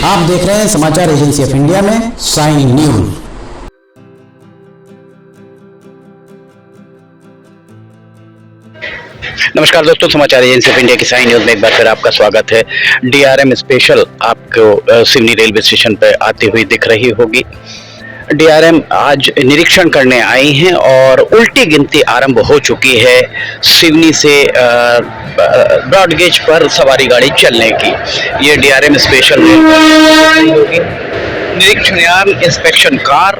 आप देख रहे हैं समाचार एजेंसी ऑफ इंडिया में साइन न्यूज। नमस्कार दोस्तों, समाचार एजेंसी ऑफ इंडिया की साइन न्यूज में एक बार फिर आपका स्वागत है। डीआरएम स्पेशल आपको सिवनी रेलवे स्टेशन पर आती हुई दिख रही होगी। डीआरएम आज निरीक्षण करने आई हैं और उल्टी गिनती आरंभ हो चुकी है सिवनी से ब्रॉडगेज पर सवारी गाड़ी चलने की। ये डीआरएम स्पेशल होगी। निरीक्षण यान, इंस्पेक्शन कार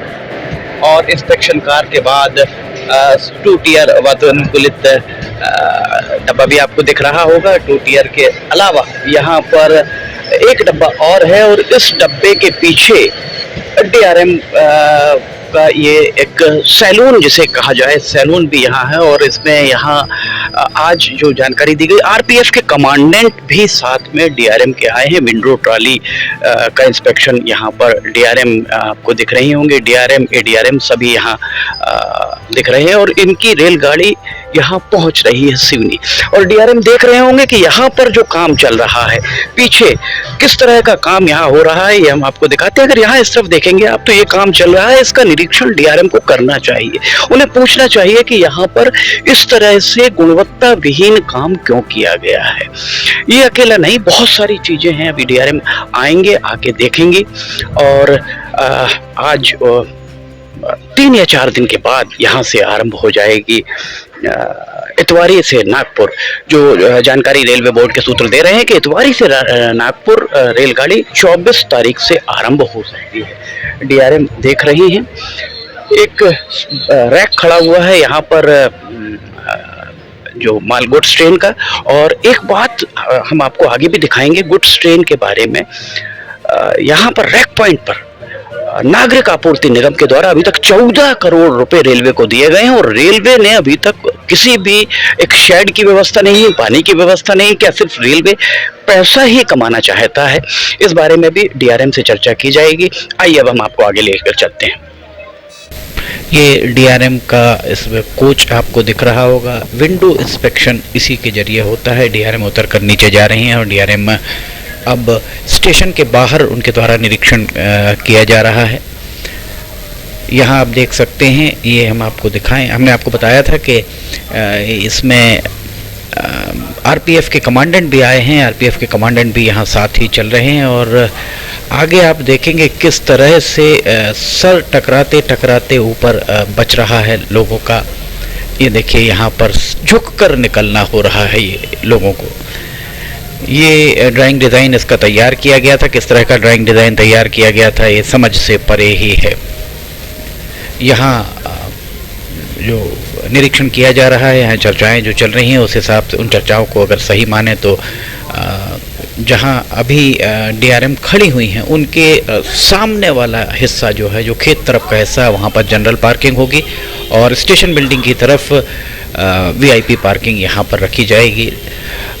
और इंस्पेक्शन कार के बाद 2 टियर वातानुकूलित डब्बा भी आपको दिख रहा होगा। 2 टियर के अलावा यहाँ पर एक डब्बा और है और इस डब्बे के पीछे डीआरएम का ये एक सैलून जिसे कहा जाए, सैलून भी यहाँ है। और इसमें यहाँ आज जो जानकारी दी गई, आरपीएफ के कमांडेंट भी साथ में डीआरएम के आए हैं। विंडो ट्रॉली का इंस्पेक्शन यहाँ पर डीआरएम आपको दिख रही होंगे। डीआरएम, एडीआरएम सभी यहाँ दिख रहे हैं और इनकी रेलगाड़ी यहाँ पहुँच रही है सिवनी। और डीआरएम देख रहे होंगे कि यहाँ पर जो काम चल रहा है, पीछे किस तरह का काम यहाँ हो रहा है, ये हम आपको दिखाते हैं। अगर यहाँ इस तरफ देखेंगे आप तो ये काम चल रहा है, इसका निरीक्षण डीआरएम को करना चाहिए। उन्हें पूछना चाहिए कि यहाँ पर इस तरह से गुणवत्ता विहीन काम क्यों किया गया है। ये अकेला नहीं, बहुत सारी चीजें हैं। अभी डीआरएम आएंगे, आके देखेंगे। और आज 3 या 4 दिन के बाद यहाँ से आरंभ हो जाएगी इतवारी से नागपुर। जो जानकारी रेलवे बोर्ड के सूत्र दे रहे हैं कि इतवारी से नागपुर रेलगाड़ी 24 तारीख से आरंभ हो सकती है। डीआरएम देख रही हैं, एक रैक खड़ा हुआ है यहाँ पर जो माल गुड्स ट्रेन का। और एक बात हम आपको आगे भी दिखाएंगे गुड्स ट्रेन के बारे में। यहाँ पर रैक पॉइंट पर नागरिक आपूर्ति निगम के द्वारा अभी तक 14 करोड़ रुपए रेलवे को दिए गए हैं और रेलवे ने अभी तक किसी भी एक शेड की व्यवस्था नहीं, पानी की व्यवस्था नहीं। क्या सिर्फ रेलवे पैसा ही कमाना चाहता है? इस बारे में भी डीआरएम से चर्चा की जाएगी। आइए अब हम आपको आगे लेकर चलते हैं। ये डीआरएम का इसमें कोच आपको दिख रहा होगा। विंडो इंस्पेक्शन इसी के जरिए होता है। डीआरएम उतर कर नीचे जा रही हैं और डीआरएम अब स्टेशन के बाहर उनके द्वारा निरीक्षण किया जा रहा है। यहाँ आप देख सकते हैं, ये हम आपको दिखाएं। हमने आपको बताया था कि इसमें आरपीएफ के कमांडेंट भी आए हैं। आरपीएफ के कमांडेंट भी यहाँ साथ ही चल रहे हैं। और आगे आप देखेंगे किस तरह से सर टकराते टकराते ऊपर बच रहा है लोगों का। ये देखिए, यहाँ पर झुककर निकलना हो रहा है ये लोगों को। ये ड्राइंग डिज़ाइन इसका तैयार किया गया था। किस तरह का ड्राइंग डिज़ाइन तैयार किया गया था ये समझ से परे ही है। यहाँ जो निरीक्षण किया जा रहा है, यहाँ चर्चाएं जो चल रही हैं, उस हिसाब से उन चर्चाओं को अगर सही माने तो जहाँ अभी डीआरएम खड़ी हुई हैं उनके सामने वाला हिस्सा जो है, जो खेत तरफ का हिस्सा, वहाँ पर जनरल पार्किंग होगी और स्टेशन बिल्डिंग की तरफ वीआईपी पार्किंग यहाँ पर रखी जाएगी।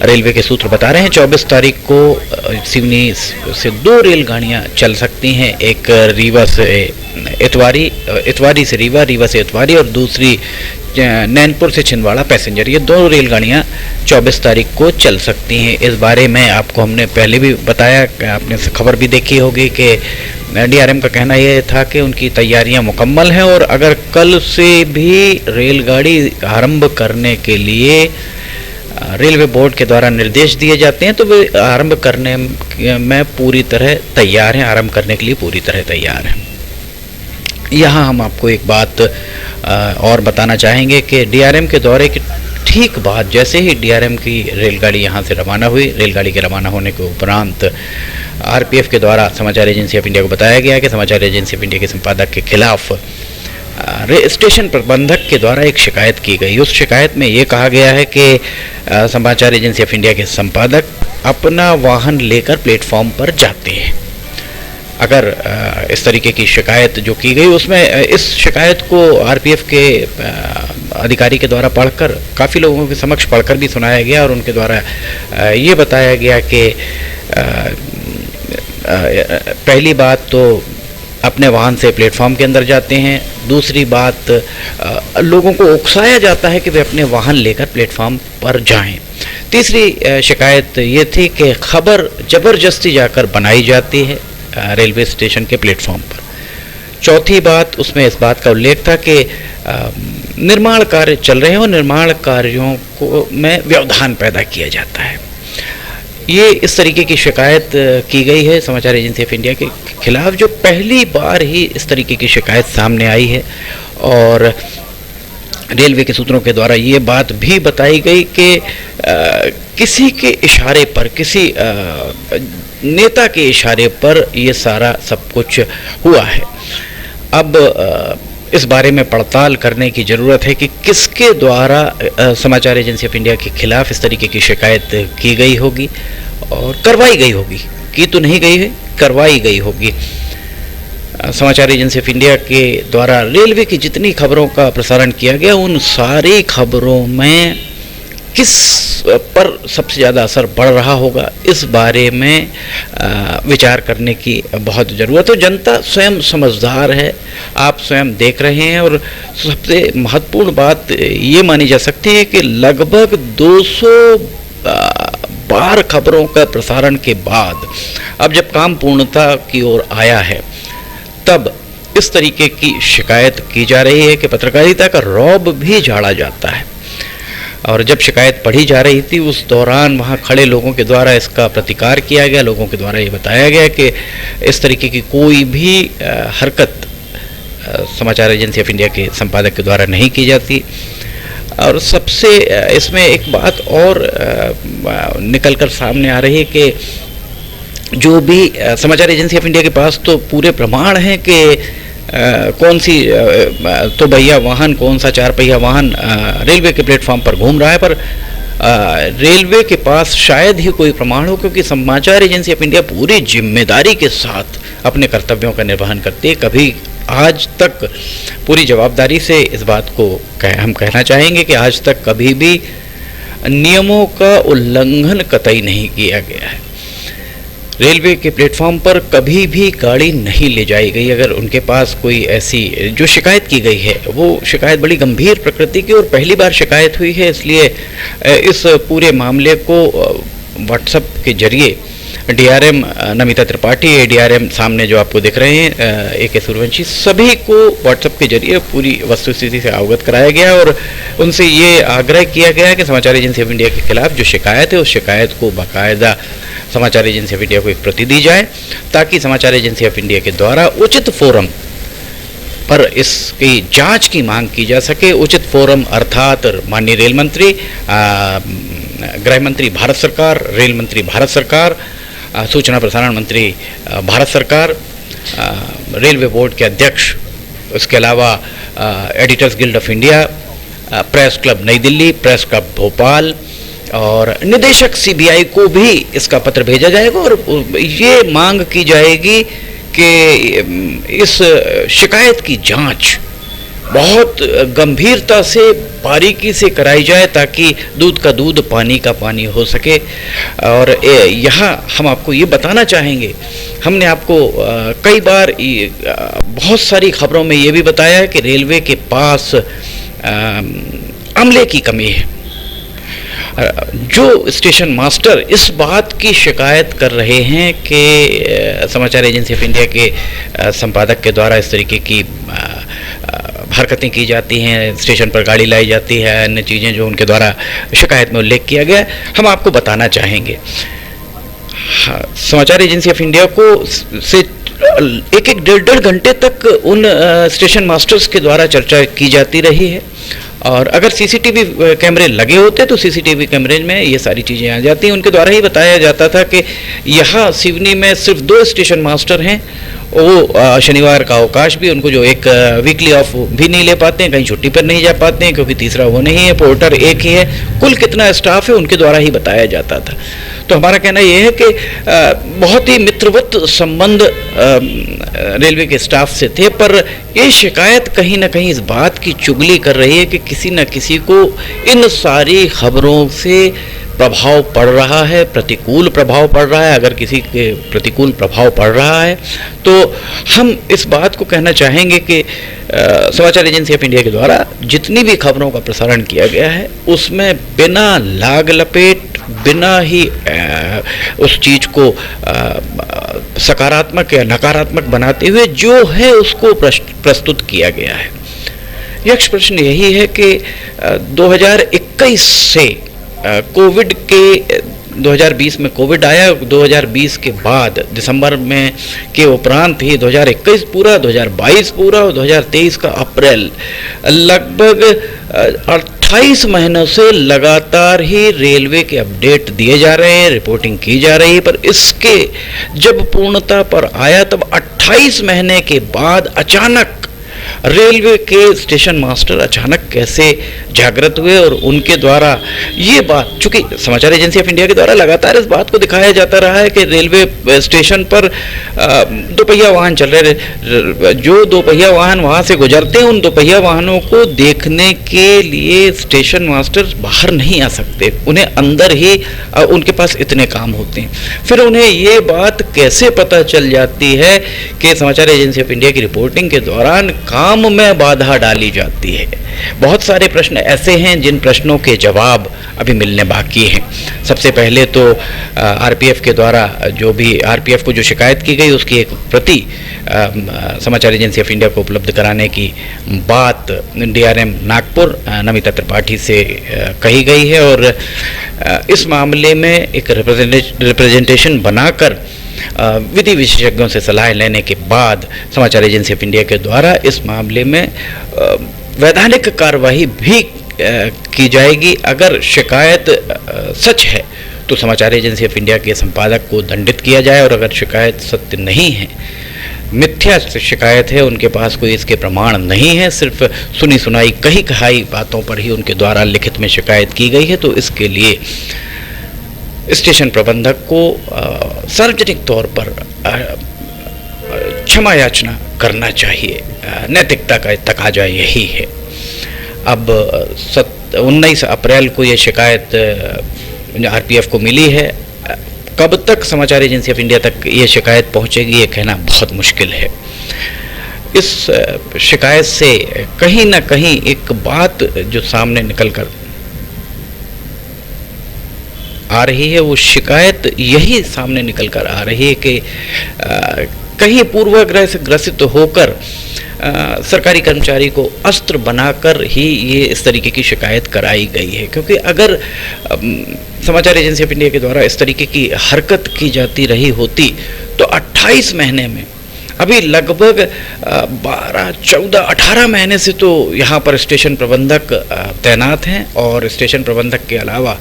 रेलवे के सूत्र बता रहे हैं 24 तारीख को सिवनी से 2 रेलगाड़ियाँ चल सकती हैं। एक रीवा से इतवारी, इतवारी से रीवा, रीवा से इतवारी और दूसरी नैनपुर से छिंदवाड़ा पैसेंजर। ये 2 रेलगाड़ियाँ 24 तारीख को चल सकती हैं। इस बारे में आपको हमने पहले भी बताया, आपने खबर भी देखी होगी कि डीआरएम का कहना यह था कि उनकी तैयारियां मुकम्मल हैं और अगर कल से भी रेलगाड़ी आरंभ करने के लिए रेलवे बोर्ड के द्वारा निर्देश दिए जाते हैं तो वे आरंभ करने में पूरी तरह तैयार हैं, आरंभ करने के लिए पूरी तरह तैयार हैं। यहाँ हम आपको एक बात और बताना चाहेंगे कि डीआरएम के दौरे के ठीक बाद जैसे ही डीआरएम की रेलगाड़ी यहाँ से रवाना हुई, रेलगाड़ी के रवाना होने के उपरांत आरपीएफ के द्वारा समाचार एजेंसी ऑफ इंडिया को बताया गया कि समाचार एजेंसी ऑफ इंडिया के संपादक के खिलाफ स्टेशन प्रबंधक के द्वारा एक शिकायत की गई। उस शिकायत में ये कहा गया है कि समाचार एजेंसी ऑफ इंडिया के संपादक अपना वाहन लेकर प्लेटफॉर्म पर जाते हैं। अगर इस तरीके की शिकायत जो की गई, उसमें इस शिकायत को आरपीएफ के अधिकारी के द्वारा पढ़कर, काफ़ी लोगों के समक्ष पढ़कर भी सुनाया गया और उनके द्वारा ये बताया गया कि पहली बात तो अपने वाहन से प्लेटफॉर्म के अंदर जाते हैं, दूसरी बात लोगों को उकसाया जाता है कि वे अपने वाहन लेकर प्लेटफॉर्म पर जाएं, तीसरी शिकायत ये थी कि खबर ज़बरदस्ती जाकर बनाई जाती है रेलवे स्टेशन के प्लेटफॉर्म पर। चौथी बात, उसमें इस बात का उल्लेख था कि निर्माण कार्य चल रहे हैं और निर्माण कार्यों को में व्यवधान पैदा किया जाता है। ये इस तरीके की शिकायत की गई है समाचार एजेंसी ऑफ इंडिया के खिलाफ, जो पहली बार ही इस तरीके की शिकायत सामने आई है। और रेलवे के सूत्रों के द्वारा ये बात भी बताई गई कि किसी के इशारे पर, किसी नेता के इशारे पर ये सारा सब कुछ हुआ है। अब इस बारे में पड़ताल करने की ज़रूरत है कि किसके द्वारा समाचार एजेंसी ऑफ इंडिया के खिलाफ इस तरीके की शिकायत की गई होगी और करवाई गई होगी। की तो नहीं गई है, करवाई गई होगी। समाचार एजेंसी ऑफ इंडिया के द्वारा रेलवे की जितनी खबरों का प्रसारण किया गया, उन सारी खबरों में किस पर सबसे ज़्यादा असर बढ़ रहा होगा, इस बारे में विचार करने की बहुत ज़रूरत है। जनता स्वयं समझदार है, आप स्वयं देख रहे हैं। और सबसे महत्वपूर्ण बात ये मानी जा सकती है कि लगभग 200 बार खबरों का प्रसारण के बाद अब जब काम पूर्णता की ओर आया है, तब इस तरीके की शिकायत की जा रही है कि पत्रकारिता का रौब भी झाड़ा जाता है। और जब शिकायत पढ़ी जा रही थी, उस दौरान वहाँ खड़े लोगों के द्वारा इसका प्रतिकार किया गया। लोगों के द्वारा ये बताया गया कि इस तरीके की कोई भी हरकत समाचार एजेंसी ऑफ इंडिया के संपादक के द्वारा नहीं की जाती। और सबसे इसमें एक बात और निकल कर सामने आ रही है कि जो भी समाचार एजेंसी ऑफ इंडिया के पास तो पूरे प्रमाण हैं कि कौन सी तो भैया वाहन, कौन सा 4 पहिया वाहन रेलवे के प्लेटफॉर्म पर घूम रहा है, पर रेलवे के पास शायद ही कोई प्रमाण हो, क्योंकि समाचार एजेंसी ऑफ इंडिया पूरी जिम्मेदारी के साथ अपने कर्तव्यों का निर्वहन करती है। कभी आज तक पूरी जवाबदारी से इस बात को हम कहना चाहेंगे कि आज तक कभी भी नियमों का उल्लंघन कतई नहीं किया गया है। रेलवे के प्लेटफॉर्म पर कभी भी गाड़ी नहीं ले जाई गई। अगर उनके पास कोई ऐसी जो शिकायत की गई है, वो शिकायत बड़ी गंभीर प्रकृति की और पहली बार शिकायत हुई है, इसलिए इस पूरे मामले को व्हाट्सएप के जरिए डीआरएम नमिता त्रिपाठी, एडीआरएम सामने जो आपको दिख रहे हैं AK सूर्यवंशी, सभी को व्हाट्सएप के जरिए पूरी वस्तुस्थिति से अवगत कराया गया और उनसे ये आग्रह किया गया कि समाचार एजेंसी ऑफ इंडिया के खिलाफ जो शिकायत है, उस शिकायत को बाकायदा समाचार एजेंसी ऑफ इंडिया को एक प्रति दी जाए, ताकि समाचार एजेंसी ऑफ इंडिया के द्वारा उचित फोरम पर इसकी जांच की मांग की जा सके। उचित फोरम अर्थात माननीय रेल मंत्री, गृह मंत्री भारत सरकार, रेल मंत्री भारत सरकार, सूचना प्रसारण मंत्री भारत सरकार, रेलवे बोर्ड के अध्यक्ष, उसके अलावा editors guild of India, press club नई दिल्ली, प्रेस क्लब भोपाल और निदेशक CBI को भी इसका पत्र भेजा जाएगा और ये मांग की जाएगी कि इस शिकायत की जांच बहुत गंभीरता से, बारीकी से कराई जाए, ताकि दूध का दूध, पानी का पानी हो सके। और यहाँ हम आपको ये बताना चाहेंगे, हमने आपको कई बार बहुत सारी खबरों में ये भी बताया है कि रेलवे के पास अमले की कमी है। जो स्टेशन मास्टर इस बात की शिकायत कर रहे हैं कि समाचार एजेंसी ऑफ इंडिया के संपादक के द्वारा इस तरीके की हरकतें की जाती हैं, स्टेशन पर गाड़ी लाई जाती है, अन्य चीज़ें जो उनके द्वारा शिकायत में उल्लेख किया गया, हम आपको बताना चाहेंगे। समाचार एजेंसी ऑफ इंडिया को से एक डेढ़ घंटे तक उन स्टेशन मास्टर्स के द्वारा चर्चा की जाती रही है। और अगर CCTV कैमरे लगे होते तो CCTV कैमरे में ये सारी चीज़ें आ जाती हैं। उनके द्वारा ही बताया जाता था कि यहाँ सिवनी में सिर्फ 2 स्टेशन मास्टर हैं, वो शनिवार का अवकाश भी, उनको जो एक वीकली ऑफ भी नहीं ले पाते हैं, कहीं छुट्टी पर नहीं जा पाते हैं क्योंकि तीसरा वो नहीं है, पोर्टर एक ही है, कुल कितना स्टाफ है उनके द्वारा ही बताया जाता था। तो हमारा कहना ये है कि बहुत ही मित्रवत संबंध रेलवे के स्टाफ से थे, पर ये शिकायत कहीं ना कहीं इस बात की चुगली कर रही है कि किसी न किसी को इन सारी खबरों से प्रभाव पड़ रहा है, प्रतिकूल प्रभाव पड़ रहा है। अगर किसी के प्रतिकूल प्रभाव पड़ रहा है तो हम इस बात को कहना चाहेंगे कि समाचार एजेंसी ऑफ इंडिया के द्वारा जितनी भी खबरों का प्रसारण किया गया है, उसमें बिना लाग लपेट बिना ही उस चीज़ को सकारात्मक या नकारात्मक बनाते हुए जो है उसको प्रस्तुत किया गया है। यक्ष प्रश्न यही है कि 2021 से कोविड के 2020 में कोविड आया, 2020 के बाद दिसंबर में के उपरांत ही 2021 पूरा, 2022 पूरा और 2023 का अप्रैल, लगभग 28 महीनों से लगातार ही रेलवे के अपडेट दिए जा रहे हैं, रिपोर्टिंग की जा रही है। पर इसके जब पूर्णता पर आया तब 28 महीने के बाद अचानक रेलवे के स्टेशन मास्टर अचानक कैसे जागृत हुए और उनके द्वारा ये बात, चूंकि समाचार एजेंसी ऑफ इंडिया के द्वारा लगातार इस बात को दिखाया जाता रहा है कि रेलवे स्टेशन पर दोपहिया वाहन चल रहे, जो दोपहिया वाहन वहाँ से गुजरते हैं उन दोपहिया वाहनों को देखने के लिए स्टेशन मास्टर बाहर नहीं आ सकते, उन्हें अंदर ही उनके पास इतने काम होते हैं। फिर उन्हें ये बात कैसे पता चल जाती है कि समाचार एजेंसी ऑफ इंडिया की रिपोर्टिंग के दौरान काम में बाधा डाली जाती है। बहुत सारे प्रश्न ऐसे हैं जिन प्रश्नों के जवाब अभी मिलने बाकी हैं। सबसे पहले तो आरपीएफ के द्वारा जो भी आरपीएफ को जो शिकायत की गई उसकी एक प्रति समाचार एजेंसी ऑफ इंडिया को उपलब्ध कराने की बात डीआरएम नागपुर नमिता त्रिपाठी से कही गई है और इस मामले में एक रिप्रेजेंटेशन बनाकर विधि विशेषज्ञों से सलाह लेने के बाद समाचार एजेंसी ऑफ इंडिया के द्वारा इस मामले में वैधानिक कार्रवाई भी की जाएगी। अगर शिकायत सच है तो समाचार एजेंसी ऑफ इंडिया के संपादक को दंडित किया जाए और अगर शिकायत सत्य नहीं है, मिथ्या शिकायत है, उनके पास कोई इसके प्रमाण नहीं है, सिर्फ सुनी सुनाई कही कहाई बातों पर ही उनके द्वारा लिखित में शिकायत की गई है, तो इसके लिए स्टेशन प्रबंधक को सार्वजनिक तौर पर क्षमा याचना करना चाहिए। नैतिकता का तकाजा यही है। अब 19 अप्रैल को ये शिकायत आरपीएफ को मिली है। कब तक समाचार एजेंसी ऑफ इंडिया तक ये शिकायत पहुंचेगी ये कहना बहुत मुश्किल है। इस शिकायत से कहीं ना कहीं एक बात जो सामने निकल कर आ रही है, वो शिकायत यही सामने निकल कर आ रही है कि कहीं पूर्वाग्रह से ग्रसित होकर सरकारी कर्मचारी को अस्त्र बनाकर ही ये इस तरीके की शिकायत कराई गई है। क्योंकि अगर समाचार एजेंसी ऑफ इंडिया के द्वारा इस तरीके की हरकत की जाती रही होती तो 28 महीने में, अभी लगभग 12, 14, 18 महीने से तो यहाँ पर स्टेशन प्रबंधक तैनात हैं और स्टेशन प्रबंधक के अलावा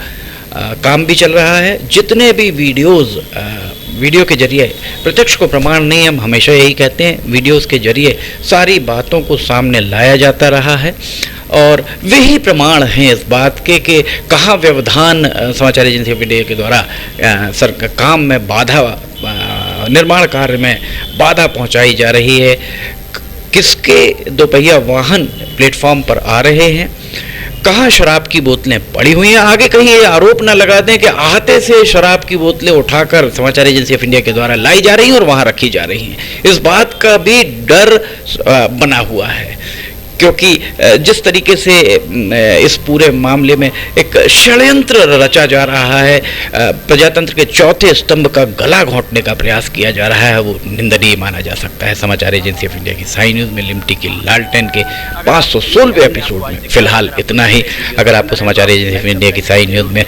काम भी चल रहा है। जितने भी वीडियो के जरिए, प्रत्यक्ष को प्रमाण नहीं, हम हमेशा यही कहते हैं, वीडियोस के जरिए सारी बातों को सामने लाया जाता रहा है और वही प्रमाण हैं इस बात के कि कहाँ व्यवधान समाचार एजेंसी ऑफ इंडिया के द्वारा काम में बाधा, निर्माण कार्य में बाधा पहुंचाई जा रही है, किसके दोपहिया वाहन प्लेटफॉर्म पर आ रहे हैं, कहाँ शराब की बोतलें पड़ी हुई हैं। आगे कहीं ये आरोप न लगा दें कि आहते से शराब की बोतलें उठाकर समाचार एजेंसी ऑफ इंडिया के द्वारा लाई जा रही हैं और वहाँ रखी जा रही हैं। इस बात का भी डर बना हुआ है क्योंकि जिस तरीके से इस पूरे मामले में एक षड्यंत्र रचा जा रहा है, प्रजातंत्र के चौथे स्तंभ का गला घोंटने का प्रयास किया जा रहा है, वो निंदनीय माना जा सकता है। समाचार एजेंसी ऑफ इंडिया की साई न्यूज़ में लिमटी की लालटेन के 516वें एपिसोड में फिलहाल इतना ही। अगर आपको समाचार एजेंसी ऑफ इंडिया की साई न्यूज़ में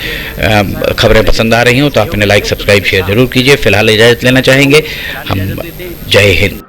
खबरें पसंद आ रही हों तो आप इन्हें लाइक, सब्सक्राइब, शेयर जरूर कीजिए। फिलहाल इजाज़त लेना चाहेंगे हम। जय हिंद।